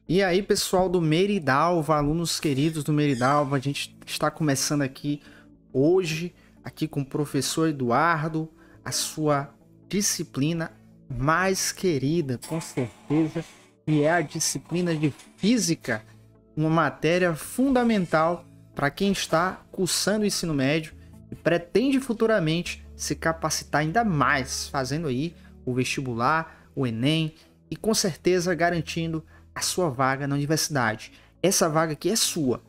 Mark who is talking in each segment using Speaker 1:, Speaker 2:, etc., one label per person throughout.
Speaker 1: E aí, pessoal do Meridalva, alunos queridos do Meridalva, a gente está começando aqui hoje, aqui com o professor Eduardo, a sua disciplina mais querida, com certeza, que é a disciplina de Física, uma matéria fundamental para quem está cursando o ensino médio e pretende futuramente se capacitar ainda mais, fazendo aí o vestibular, o Enem e com certeza garantindo a sua vaga na universidade. Essa vaga aqui é sua,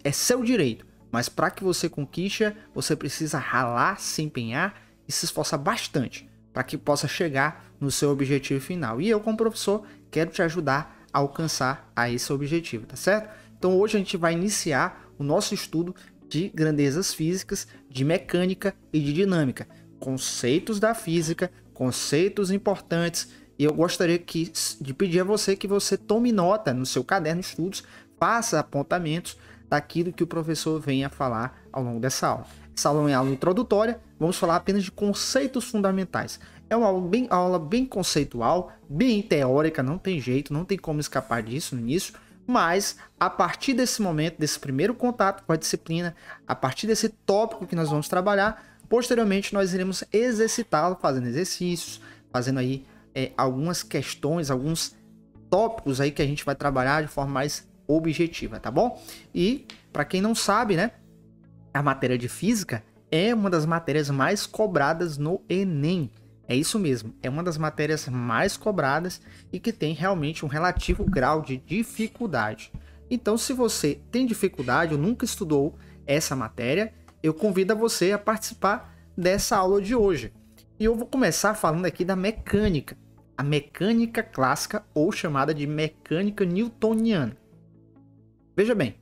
Speaker 1: é seu direito, mas para que você conquiste, você precisa ralar, se empenhar e se esforçar bastante para que possa chegar no seu objetivo final. E eu, como professor, quero te ajudar a alcançar a esse objetivo, tá certo? Então hoje a gente vai iniciar o nosso estudo de grandezas físicas, de mecânica e de dinâmica, conceitos da física, conceitos importantes. E eu gostaria de pedir a você que você tome nota no seu caderno de estudos, faça apontamentos daquilo que o professor venha falar ao longo dessa aula. Essa aula é uma aula introdutória, vamos falar apenas de conceitos fundamentais. É uma aula bem conceitual, bem teórica, não tem jeito, não tem como escapar disso no início, mas a partir desse momento, desse primeiro contato com a disciplina, a partir desse tópico que nós vamos trabalhar, posteriormente nós iremos exercitá-lo fazendo exercícios, fazendo aí algumas questões, alguns tópicos aí que a gente vai trabalhar de forma mais objetiva, tá bom? E para quem não sabe, né, a matéria de física é uma das matérias mais cobradas no Enem. É isso mesmo, é uma das matérias mais cobradas e que tem realmente um relativo grau de dificuldade. Então, se você tem dificuldade ou nunca estudou essa matéria, eu convido você a participar dessa aula de hoje. E eu vou começar falando aqui da mecânica, a mecânica clássica ou chamada de mecânica newtoniana. Veja bem,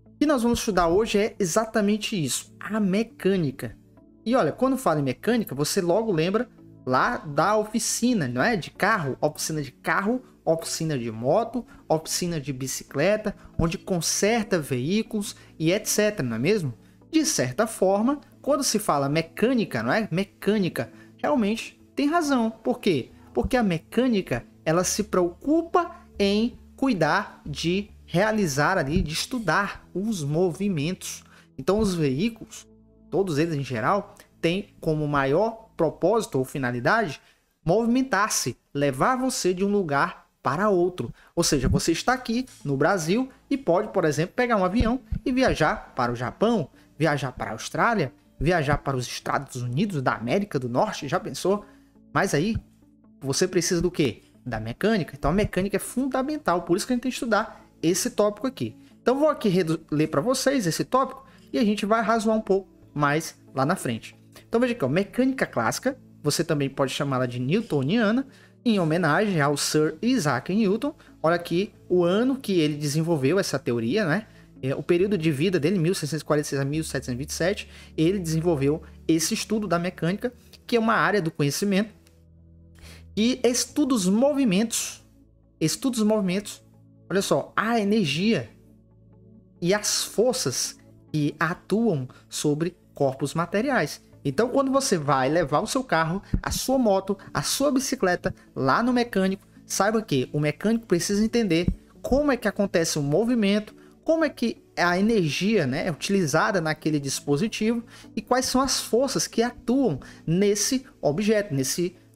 Speaker 1: o que nós vamos estudar hoje é exatamente isso, a mecânica. E olha, quando fala em mecânica, você logo lembra lá da oficina, não é? De carro, oficina de moto, oficina de bicicleta, onde conserta veículos e etc, não é mesmo? De certa forma, quando se fala mecânica, não é? Mecânica, realmente tem razão. Por quê? Porque a mecânica, ela se preocupa em cuidar de realizar ali, de estudar os movimentos. Então, os veículos, todos eles em geral, têm como maior propósito ou finalidade movimentar-se, levar você de um lugar para outro. Ou seja, você está aqui no Brasil e pode, por exemplo, pegar um avião e viajar para o Japão, viajar para a Austrália, viajar para os Estados Unidos da América do Norte, já pensou? Mas aí, você precisa do quê? Da mecânica. Então, a mecânica é fundamental, por isso que a gente tem que estudar esse tópico aqui. Então, vou aqui ler para vocês esse tópico e a gente vai razoar um pouco mais lá na frente. Então, veja aqui, ó, mecânica clássica, você também pode chamá-la de newtoniana, em homenagem ao Sir Isaac Newton. Olha aqui o ano que ele desenvolveu essa teoria, né? O período de vida dele, 1646 a 1727, ele desenvolveu esse estudo da mecânica, que é uma área do conhecimento que estuda os movimentos. Olha só, a energia e as forças que atuam sobre corpos materiais. Então, quando você vai levar o seu carro, a sua moto, a sua bicicleta lá no mecânico, saiba que o mecânico precisa entender como é que acontece o movimento, como é que a energia, né, é utilizada naquele dispositivo e quais são as forças que atuam nesse objeto,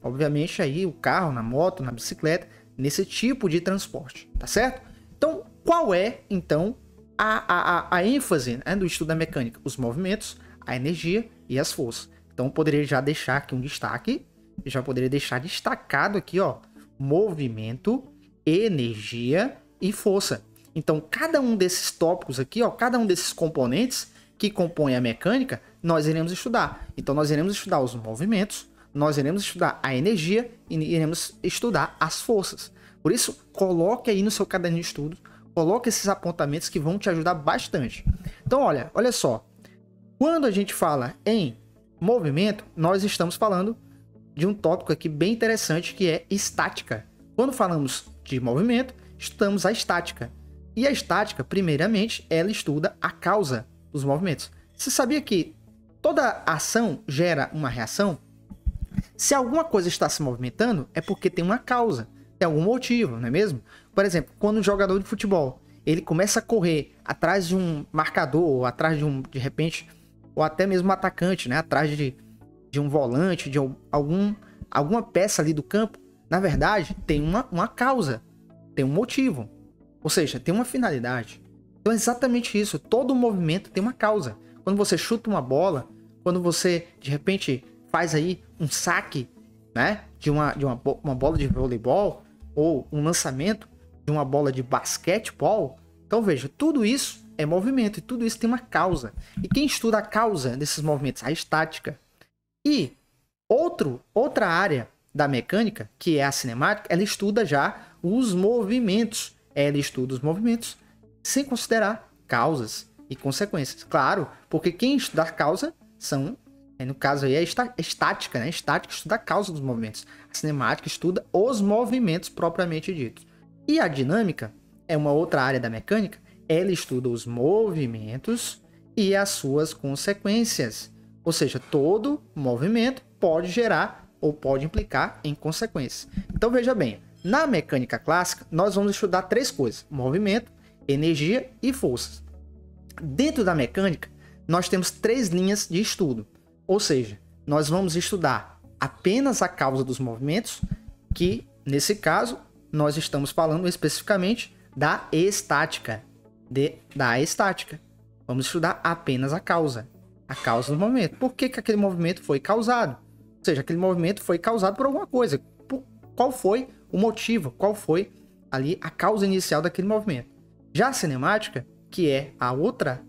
Speaker 1: obviamente, aí o carro, na moto, na bicicleta, nesse tipo de transporte, tá certo? Então, qual é, então, a ênfase, né, do estudo da mecânica? Os movimentos, a energia e as forças. Então, eu poderia já deixar aqui um destaque, já poderia deixar destacado aqui, ó, movimento, energia e força. Então, cada um desses tópicos aqui, ó, cada um desses componentes que compõem a mecânica, nós iremos estudar. Então, nós iremos estudar os movimentos, nós iremos estudar a energia e iremos estudar as forças. Por isso, coloque aí no seu caderno de estudos, coloque esses apontamentos que vão te ajudar bastante. Então, olha só. Quando a gente fala em movimento, nós estamos falando de um tópico aqui bem interessante que é estática. Quando falamos de movimento, estudamos a estática. E a estática, primeiramente, ela estuda a causa dos movimentos. Você sabia que toda ação gera uma reação? Se alguma coisa está se movimentando, é porque tem uma causa. Tem algum motivo, não é mesmo? Por exemplo, quando um jogador de futebol ele começa a correr atrás de um marcador, ou atrás de repente, ou até mesmo um atacante, né? Atrás de um volante, de alguma peça ali do campo, na verdade, tem uma causa, tem um motivo. Ou seja, tem uma finalidade. Então é exatamente isso. Todo movimento tem uma causa. Quando você chuta uma bola, quando você, de repente, faz aí um saque, né? De uma bola de voleibol, ou um lançamento de uma bola de basquetebol. Então veja, tudo isso é movimento e tudo isso tem uma causa. E quem estuda a causa desses movimentos? A estática. E outra área da mecânica, que é a cinemática, ela estuda já os movimentos. Ela estuda os movimentos sem considerar causas e consequências. Claro, porque quem estuda a causa são, no caso aí, a estática, né? A estática estuda a causa dos movimentos. A cinemática estuda os movimentos propriamente ditos. E a dinâmica é uma outra área da mecânica. Ela estuda os movimentos e as suas consequências. Ou seja, todo movimento pode gerar ou pode implicar em consequências. Então veja bem, na mecânica clássica, nós vamos estudar três coisas: movimento, energia e forças. Dentro da mecânica, nós temos três linhas de estudo. Ou seja, nós vamos estudar apenas a causa dos movimentos, que nesse caso nós estamos falando especificamente da estática. Vamos estudar apenas a causa do movimento. Por que aquele movimento foi causado? Ou seja, aquele movimento foi causado por alguma coisa. Qual foi o motivo? Qual foi ali a causa inicial daquele movimento? Já a cinemática, que é a outra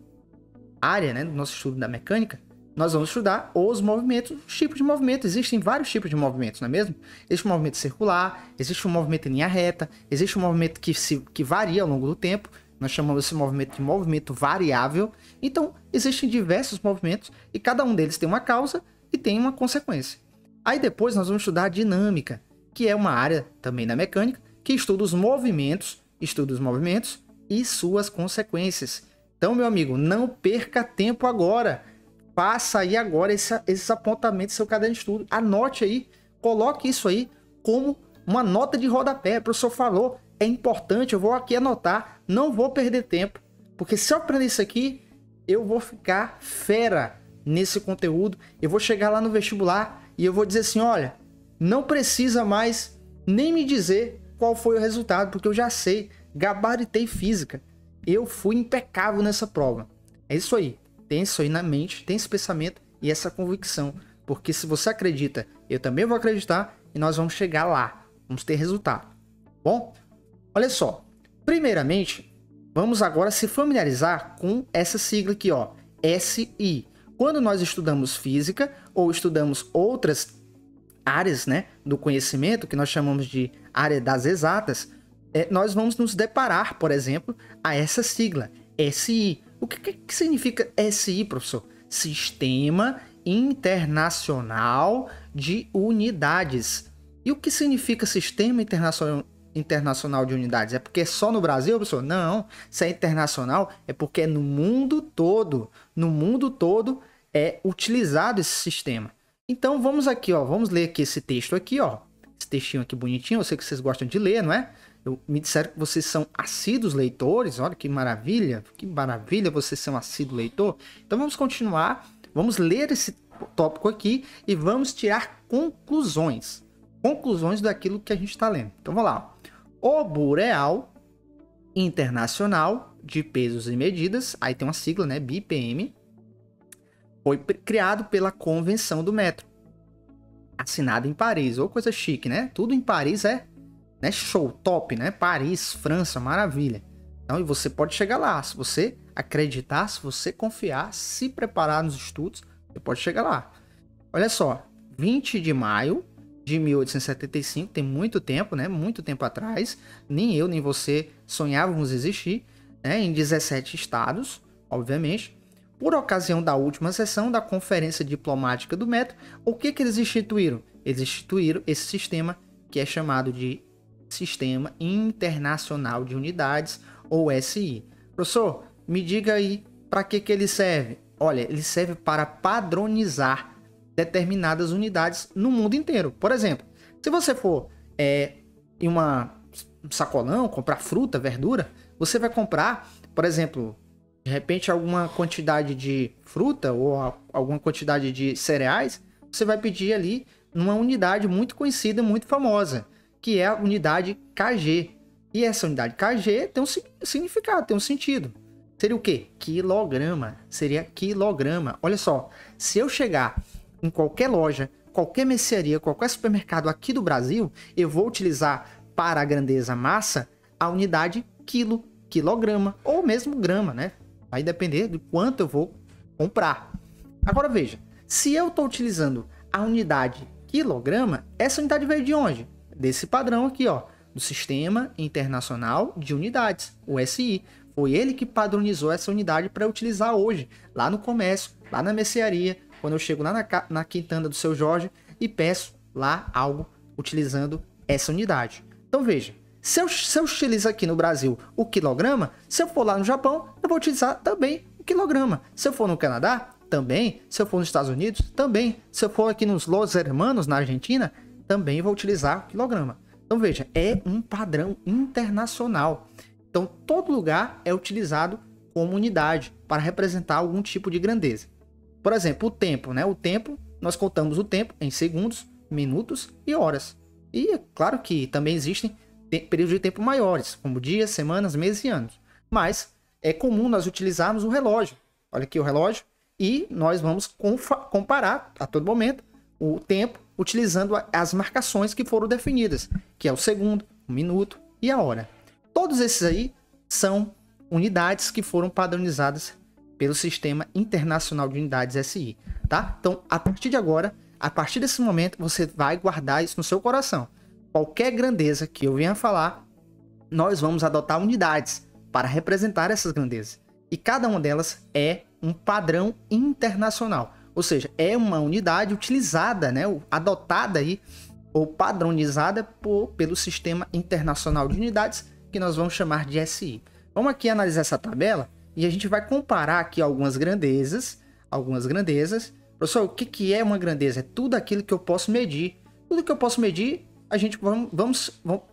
Speaker 1: área, né, do nosso estudo da mecânica, nós vamos estudar os movimentos, os tipos de movimento. Existem vários tipos de movimentos, não é mesmo? Existe um movimento circular, existe um movimento em linha reta, existe um movimento que varia ao longo do tempo. Nós chamamos esse movimento de movimento variável. Então, existem diversos movimentos e cada um deles tem uma causa e tem uma consequência. Aí depois nós vamos estudar a dinâmica, que é uma área também da mecânica, que estuda os movimentos e suas consequências. Então, meu amigo, não perca tempo agora. Faça aí agora esses apontamentos do seu caderno de estudo. Anote aí, coloque isso aí como uma nota de rodapé. O professor falou, é importante, eu vou aqui anotar, não vou perder tempo, porque se eu aprender isso aqui, eu vou ficar fera nesse conteúdo, eu vou chegar lá no vestibular e eu vou dizer assim, olha, não precisa mais nem me dizer qual foi o resultado, porque eu já sei, gabaritei física, eu fui impecável nessa prova. É isso aí, tem isso aí na mente, tem esse pensamento e essa convicção, porque se você acredita, eu também vou acreditar e nós vamos chegar lá, vamos ter resultado. Bom, olha só, primeiramente, vamos agora se familiarizar com essa sigla aqui, ó, SI. Quando nós estudamos física ou estudamos outras áreas, né, do conhecimento, que nós chamamos de área das exatas, nós vamos nos deparar, por exemplo, a essa sigla, SI. O que significa SI, professor? Sistema Internacional de Unidades. E o que significa Sistema Internacional de Unidades? É porque é só no Brasil, professor? Não, se é internacional é porque é no mundo todo. No mundo todo é utilizado esse sistema. Então vamos aqui, ó, vamos ler aqui esse texto aqui, ó. Esse textinho aqui bonitinho, eu sei que vocês gostam de ler, não é? Me disseram que vocês são assíduos leitores, olha que maravilha vocês são assíduo leitor. Então vamos continuar, vamos ler esse tópico aqui e vamos tirar conclusões daquilo que a gente está lendo. Então vamos lá. O Bureau Internacional de Pesos e Medidas, aí tem uma sigla, né, BPM, foi criado pela Convenção do Metro, assinada em Paris, ou coisa chique, né? Tudo em Paris é, né, show, top, né? Paris, França, maravilha. Então, e você pode chegar lá, se você acreditar, se você confiar, se preparar nos estudos, você pode chegar lá. Olha só, 20 de maio de 1875, tem muito tempo, né? Muito tempo atrás, nem eu nem você sonhávamos existir, né? Em 17 estados, obviamente. Por ocasião da última sessão da Conferência Diplomática do Metro, o que eles instituíram? Eles instituíram esse sistema que é chamado de Sistema Internacional de Unidades, ou SI. Professor, me diga aí para que ele serve? Olha, ele serve para padronizar determinadas unidades no mundo inteiro. Por exemplo, se você for em um sacolão, comprar fruta, verdura, você vai comprar, por exemplo, de repente alguma quantidade de fruta ou alguma quantidade de cereais, você vai pedir ali numa unidade muito conhecida, muito famosa, que é a unidade kg. E essa unidade kg tem um significado, tem um sentido. Seria o quê? Quilograma. Seria quilograma. Olha só, se eu chegar em qualquer loja, qualquer mercearia, qualquer supermercado aqui do Brasil, eu vou utilizar para a grandeza massa a unidade quilo, quilograma ou mesmo grama, né? Vai depender de quanto eu vou comprar. Agora veja, se eu estou utilizando a unidade quilograma, essa unidade veio de onde? Desse padrão aqui, ó, do Sistema Internacional de Unidades, o SI. Foi ele que padronizou essa unidade para utilizar hoje, lá no comércio, lá na mercearia, quando eu chego lá na quintanda do seu Jorge e peço lá algo utilizando essa unidade. Então veja, se eu utilizo aqui no Brasil o quilograma, se eu for lá no Japão, eu vou utilizar também o quilograma. Se eu for no Canadá, também. Se eu for nos Estados Unidos, também. Se eu for aqui nos Los Hermanos, na Argentina, também vou utilizar o quilograma. Então veja, é um padrão internacional. Então todo lugar é utilizado como unidade para representar algum tipo de grandeza. Por exemplo, o tempo, né? O tempo, nós contamos o tempo em segundos, minutos e horas. E é claro que também existem períodos de tempo maiores, como dias, semanas, meses e anos. Mas é comum nós utilizarmos o relógio. Olha aqui o relógio. E nós vamos comparar a todo momento o tempo utilizando as marcações que foram definidas, que é o segundo, o minuto e a hora. Todos esses aí são unidades que foram padronizadas pelo Sistema Internacional de Unidades SI, tá? Então, a partir de agora, a partir desse momento, você vai guardar isso no seu coração. Qualquer grandeza que eu venha falar, nós vamos adotar unidades para representar essas grandezas. E cada uma delas é um padrão internacional. Ou seja, é uma unidade utilizada, né, adotada aí, ou padronizada pelo Sistema Internacional de Unidades, que nós vamos chamar de SI. Vamos aqui analisar essa tabela e a gente vai comparar aqui algumas grandezas. Professor, o que é uma grandeza? É tudo aquilo que eu posso medir. Tudo que eu posso medir, a gente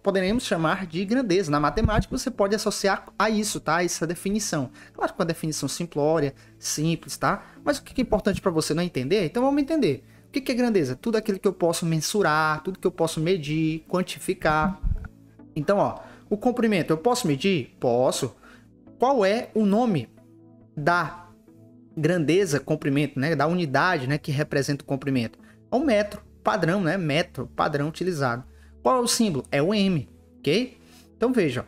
Speaker 1: poderemos chamar de grandeza. Na matemática, você pode associar a isso, tá? Essa definição. Claro que uma definição simplória, simples, tá? Mas o que é importante para você não entender? Então vamos entender. O que é grandeza? Tudo aquilo que eu posso mensurar, tudo que eu posso medir, quantificar. Então, ó, o comprimento eu posso medir? Posso. Qual é o nome da grandeza, comprimento, né? Da unidade, né? Que representa o comprimento? É o metro. Padrão, né? Metro, padrão utilizado. Qual é o símbolo? É o M, ok? Então veja,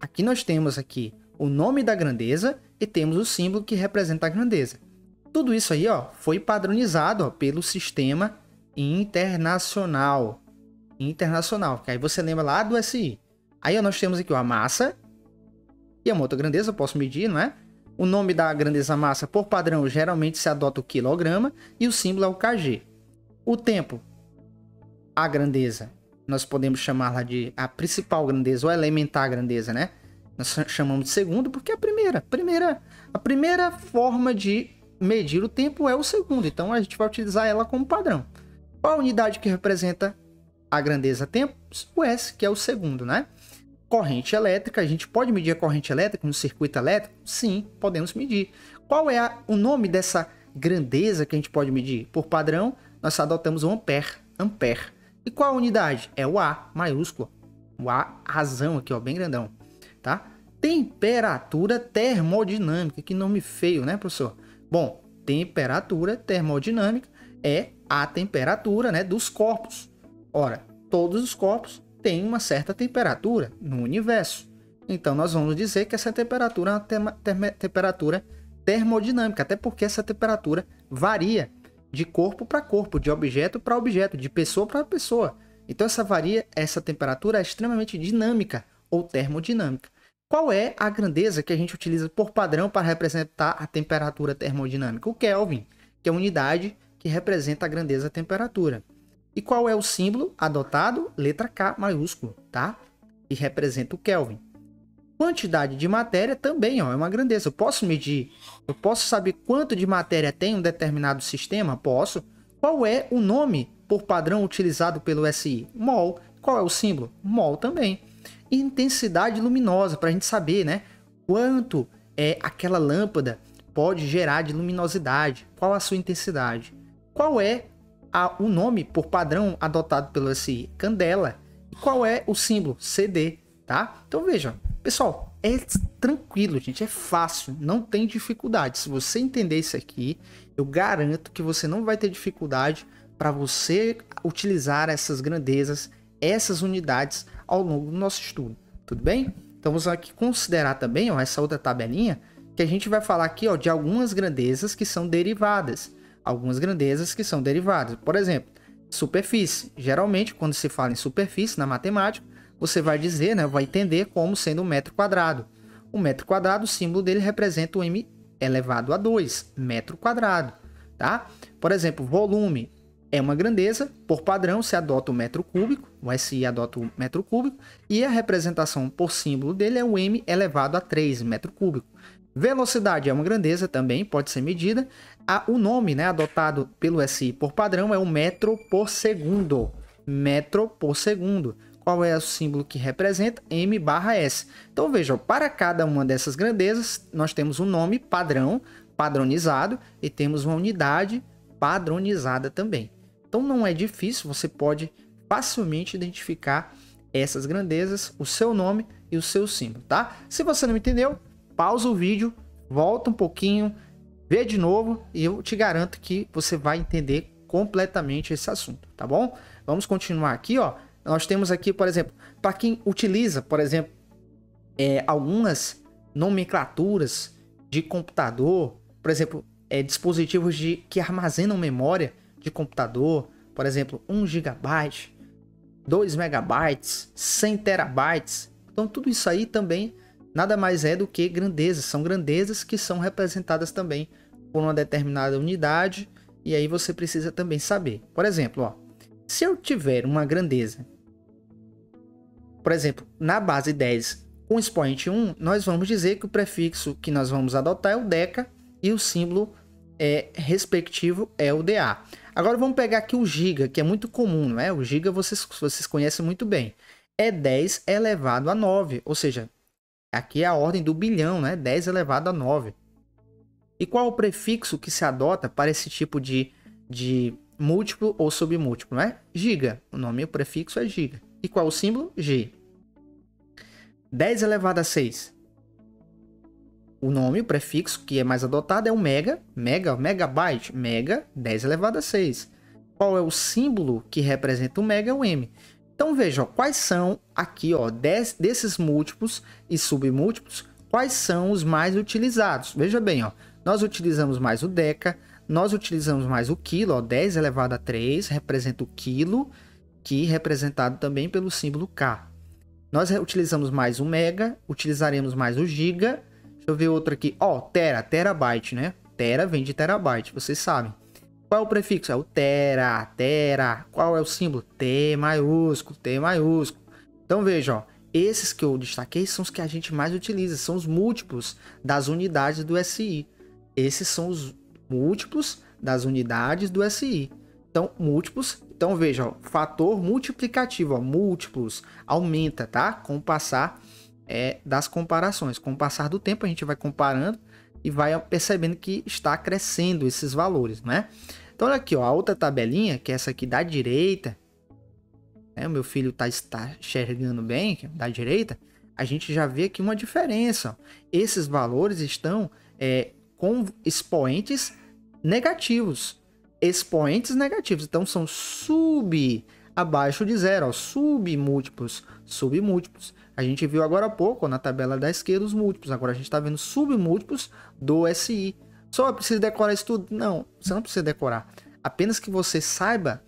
Speaker 1: aqui nós temos aqui o nome da grandeza e temos o símbolo que representa a grandeza. Tudo isso aí, ó, foi padronizado, ó, pelo Sistema Internacional. Que aí você lembra lá do SI. Aí ó, nós temos aqui ó, a massa e uma outra grandeza, eu posso medir, não é? O nome da grandeza massa, por padrão, geralmente se adota o quilograma e o símbolo é o kg. O tempo, a grandeza, nós podemos chamá-la de a principal grandeza ou elementar grandeza, né? Nós chamamos de segundo porque a primeira forma de medir o tempo é o segundo. Então a gente vai utilizar ela como padrão. Qual a unidade que representa a grandeza tempo? O S, que é o segundo, né? Corrente elétrica, a gente pode medir a corrente elétrica no circuito elétrico? Sim, podemos medir. Qual é o nome dessa grandeza que a gente pode medir? Por padrão, nós adotamos o ampere. E qual a unidade? É o A maiúsculo. O A razão aqui, ó, bem grandão, tá? Temperatura termodinâmica. Que nome feio, né, professor? Bom, temperatura termodinâmica é a temperatura, né, dos corpos. Ora, todos os corpos têm uma certa temperatura no universo. Então, nós vamos dizer que essa temperatura é uma temperatura termodinâmica, até porque essa temperatura varia de corpo para corpo, de objeto para objeto, de pessoa para pessoa. Então, essa temperatura é extremamente dinâmica ou termodinâmica. Qual é a grandeza que a gente utiliza por padrão para representar a temperatura termodinâmica? O Kelvin, que é a unidade que representa a grandeza da temperatura. E qual é o símbolo adotado? Letra K maiúsculo, tá? Que representa o Kelvin. Quantidade de matéria também, ó, é uma grandeza. Eu posso medir, eu posso saber quanto de matéria tem um determinado sistema? Posso. Qual é o nome por padrão utilizado pelo SI? Mol, Qual é o símbolo? Mol também. Intensidade luminosa, para a gente saber, né, quanto aquela lâmpada pode gerar de luminosidade. Qual a sua intensidade? Qual é o nome por padrão adotado pelo SI? Candela. E qual é o símbolo? CD, tá? Então veja, pessoal, é tranquilo, gente, é fácil, não tem dificuldade. Se você entender isso aqui, eu garanto que você não vai ter dificuldade para você utilizar essas grandezas, essas unidades ao longo do nosso estudo, tudo bem? Então vamos aqui considerar também, ó, essa outra tabelinha, que a gente vai falar aqui, ó, de algumas grandezas que são derivadas. Algumas grandezas que são derivadas. Por exemplo, superfície. Geralmente, quando se fala em superfície na matemática, você vai dizer, né, vai entender como sendo um metro quadrado. O metro quadrado, o símbolo dele representa o m elevado a 2, metro quadrado, tá? Por exemplo, volume é uma grandeza, por padrão se adota o metro cúbico, o SI adota o metro cúbico, e a representação por símbolo dele é o m elevado a 3, metro cúbico. Velocidade é uma grandeza também, pode ser medida. O nome, né, adotado pelo SI por padrão é o metro por segundo. Metro por segundo. Qual é o símbolo que representa? M/S. Então veja, para cada uma dessas grandezas, nós temos um nome padrão, padronizado, e temos uma unidade padronizada também. Então não é difícil, você pode facilmente identificar essas grandezas, o seu nome e o seu símbolo, tá? Se você não entendeu, pausa o vídeo, volta um pouquinho, vê de novo e eu te garanto que você vai entender completamente esse assunto, tá bom? Vamos continuar aqui, ó. Nós temos aqui, por exemplo, para quem utiliza, por exemplo, algumas nomenclaturas de computador, por exemplo, dispositivos que armazenam memória de computador, por exemplo, 1 GB, 2 MB, 100 TB. Então tudo isso aí também nada mais é do que grandezas. São grandezas que são representadas também por uma determinada unidade. E aí você precisa também saber. Por exemplo, ó, se eu tiver uma grandeza, por exemplo, na base 10 com expoente 1, nós vamos dizer que o prefixo que nós vamos adotar é o deca e o símbolo respectivo é o DA. Agora vamos pegar aqui o giga, que é muito comum, não é? O giga vocês conhecem muito bem. É 10 elevado a 9, ou seja, aqui é a ordem do bilhão, né? 10 elevado a 9. E qual o prefixo que se adota para esse tipo de múltiplo ou submúltiplo, né? Giga. O nome, o prefixo é giga. E qual o símbolo? G. 10 elevado a 6. O nome, o prefixo que é mais adotado é o mega. Megabyte. Mega, 10 elevado a 6. Qual é o símbolo que representa o mega? É o M. Então veja, ó, quais são aqui, ó, desses múltiplos e submúltiplos, quais são os mais utilizados? Veja bem, ó, nós utilizamos mais o deca, nós utilizamos mais o quilo, ó, 10 elevado a 3 representa o quilo, que é representado também pelo símbolo K. Nós utilizamos mais o mega, utilizaremos mais o giga. Deixa eu ver outro aqui, ó, terabyte, né? Tera vem de terabyte, vocês sabem. Qual é o prefixo? É o tera. Qual é o símbolo? T maiúsculo. Então veja, ó, esses que eu destaquei são os que a gente mais utiliza, são os múltiplos das unidades do SI. Esses são os múltiplos das unidades do SI. Então, múltiplos, então veja, ó, fator multiplicativo, ó, múltiplos, aumenta, tá? Com o passar das comparações. Com o passar do tempo, a gente vai comparando e vai percebendo que está crescendo esses valores, né? Então, olha aqui, ó, a outra tabelinha, que é essa aqui da direita, né? O meu filho está enxergando bem, da direita, a gente já vê aqui uma diferença. Ó. Esses valores estão com expoentes negativos. Expoentes negativos, então são abaixo de zero, ó, submúltiplos. A gente viu agora há pouco, ó, na tabela da esquerda, os múltiplos. Agora a gente está vendo submúltiplos do SI. Só precisa decorar isso tudo? Não, você não precisa decorar. Apenas que você saiba,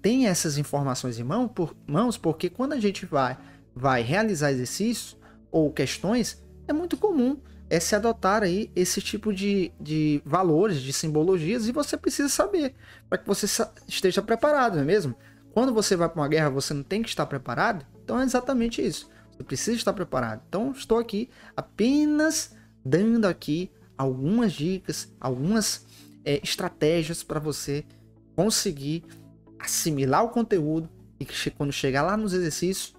Speaker 1: tenha essas informações em mãos, porque quando a gente vai realizar exercícios ou questões, é muito comum se adotar aí esse tipo de valores, de simbologias, e você precisa saber, para que você esteja preparado, não é mesmo? Quando você vai para uma guerra, você não tem que estar preparado? Então é exatamente isso. Você precisa estar preparado. Então estou aqui apenas dando aqui algumas dicas, algumas estratégias para você conseguir assimilar o conteúdo, e quando chegar lá nos exercícios,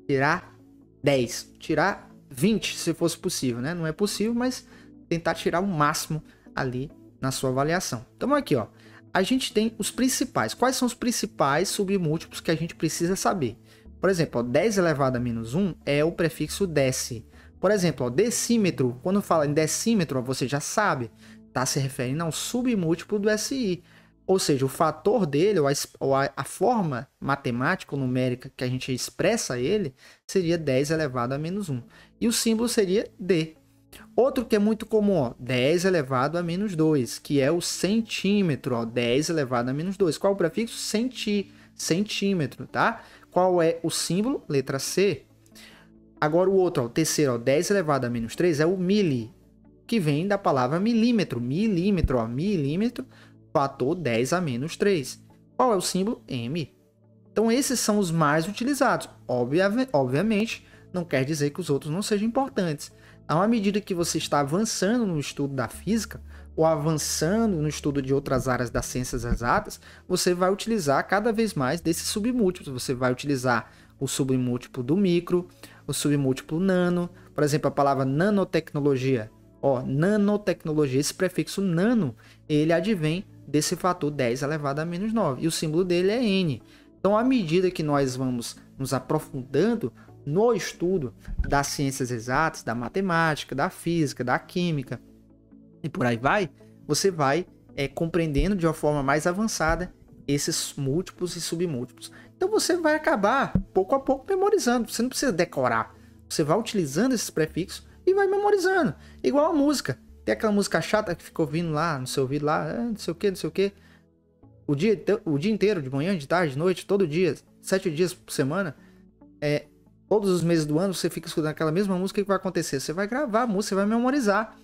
Speaker 1: tirar 10, tirar 20 se fosse possível, né? Não é possível, mas tentar tirar o máximo ali na sua avaliação. Então aqui, ó, a gente tem os principais. Quais são os principais submúltiplos que a gente precisa saber? Por exemplo, ó, 10 elevado a menos 1 é o prefixo deci. Por exemplo, ó, decímetro, quando fala em decímetro, ó, você já sabe, está se referindo ao submúltiplo do SI. Ou seja, o fator dele, ou a forma matemática ou numérica que a gente expressa ele, seria 10 elevado a menos 1. E o símbolo seria D. Outro que é muito comum, ó, 10 elevado a menos 2, que é o centímetro, ó, 10 elevado a menos 2. Qual é o prefixo? Centímetro, tá? Qual é o símbolo? Letra C. Agora o outro, ó, o terceiro, ó, 10 elevado a menos 3 é o mili, que vem da palavra milímetro. Milímetro, ó, milímetro, fator 10 a menos 3. Qual é o símbolo? M. Então esses são os mais utilizados. Obviamente, não quer dizer que os outros não sejam importantes. Então, à medida que você está avançando no estudo da física, ou avançando no estudo de outras áreas das ciências exatas, você vai utilizar cada vez mais desses submúltiplos. Você vai utilizar o submúltiplo do micro, o submúltiplo nano, por exemplo, a palavra nanotecnologia. Ó, nanotecnologia, esse prefixo nano, ele advém desse fator 10 elevado a menos 9, e o símbolo dele é N. Então, à medida que nós vamos nos aprofundando no estudo das ciências exatas, da matemática, da física, da química, e por aí vai, você vai compreendendo de uma forma mais avançada esses múltiplos e submúltiplos. Então você vai acabar, pouco a pouco, memorizando. Você não precisa decorar. Você vai utilizando esses prefixos e vai memorizando. Igual a música. Tem aquela música chata que fica ouvindo lá no seu ouvido, lá, não sei o que, não sei o que. O dia inteiro, de manhã, de tarde, de noite, todo dia, 7 dias por semana. Todos os meses do ano você fica escutando aquela mesma música. O que vai acontecer? Você vai gravar a música, você vai memorizar.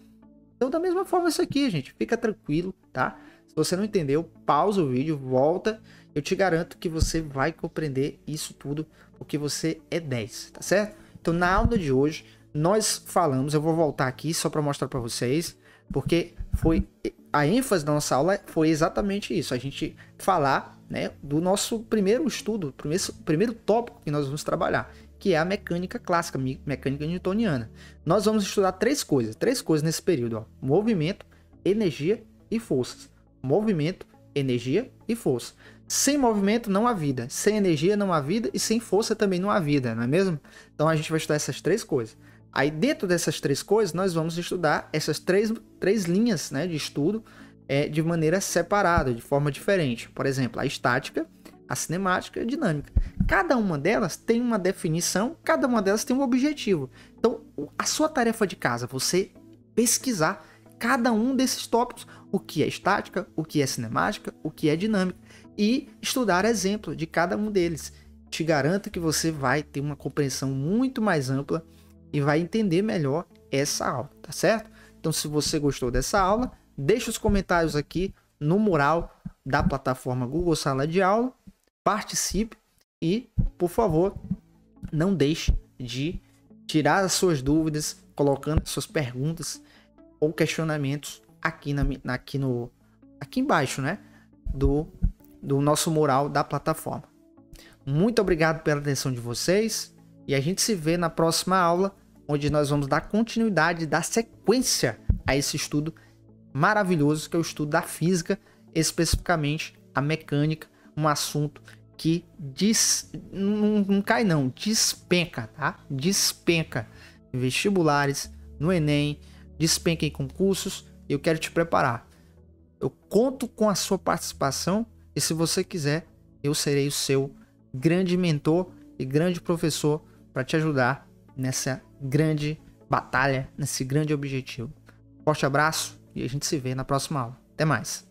Speaker 1: Então, da mesma forma, isso aqui, gente, fica tranquilo, tá? Se você não entendeu, pausa o vídeo, volta. Eu te garanto que você vai compreender isso tudo, porque você é 10, tá certo? Então, na aula de hoje, nós falamos, eu vou voltar aqui só para mostrar para vocês, porque a ênfase da nossa aula foi exatamente isso, a gente falar, né, do nosso primeiro estudo, primeiro tópico que nós vamos trabalhar, que é a mecânica clássica, mecânica newtoniana. Nós vamos estudar três coisas nesse período, ó: movimento, energia e forças. Movimento, energia e força. Sem movimento não há vida, sem energia não há vida e sem força também não há vida, não é mesmo? Então a gente vai estudar essas três coisas. Aí dentro dessas três coisas nós vamos estudar essas três linhas, né, de estudo de maneira separada, de forma diferente. Por exemplo, a estática, a cinemática e a dinâmica. Cada uma delas tem uma definição, cada uma delas tem um objetivo. Então, a sua tarefa de casa, você pesquisar cada um desses tópicos, o que é estática, o que é cinemática, o que é dinâmica, e estudar exemplos de cada um deles. Te garanto que você vai ter uma compreensão muito mais ampla e vai entender melhor essa aula, tá certo? Então, se você gostou dessa aula, deixa os comentários aqui no mural da plataforma Google Sala de Aula, participe e, por favor, não deixe de tirar as suas dúvidas, colocando suas perguntas ou questionamentos aqui embaixo, né, do nosso mural da plataforma. Muito obrigado pela atenção de vocês e a gente se vê na próxima aula, onde nós vamos dar continuidade, dar sequência a esse estudo maravilhoso que é o estudo da física, especificamente a mecânica, um assunto que não cai não, despenca, tá? Despenca em vestibulares, no Enem, despenca em concursos. Eu quero te preparar. Eu conto com a sua participação e, se você quiser, eu serei o seu grande mentor e grande professor para te ajudar nessa grande batalha, nesse grande objetivo. Forte abraço e a gente se vê na próxima aula. Até mais!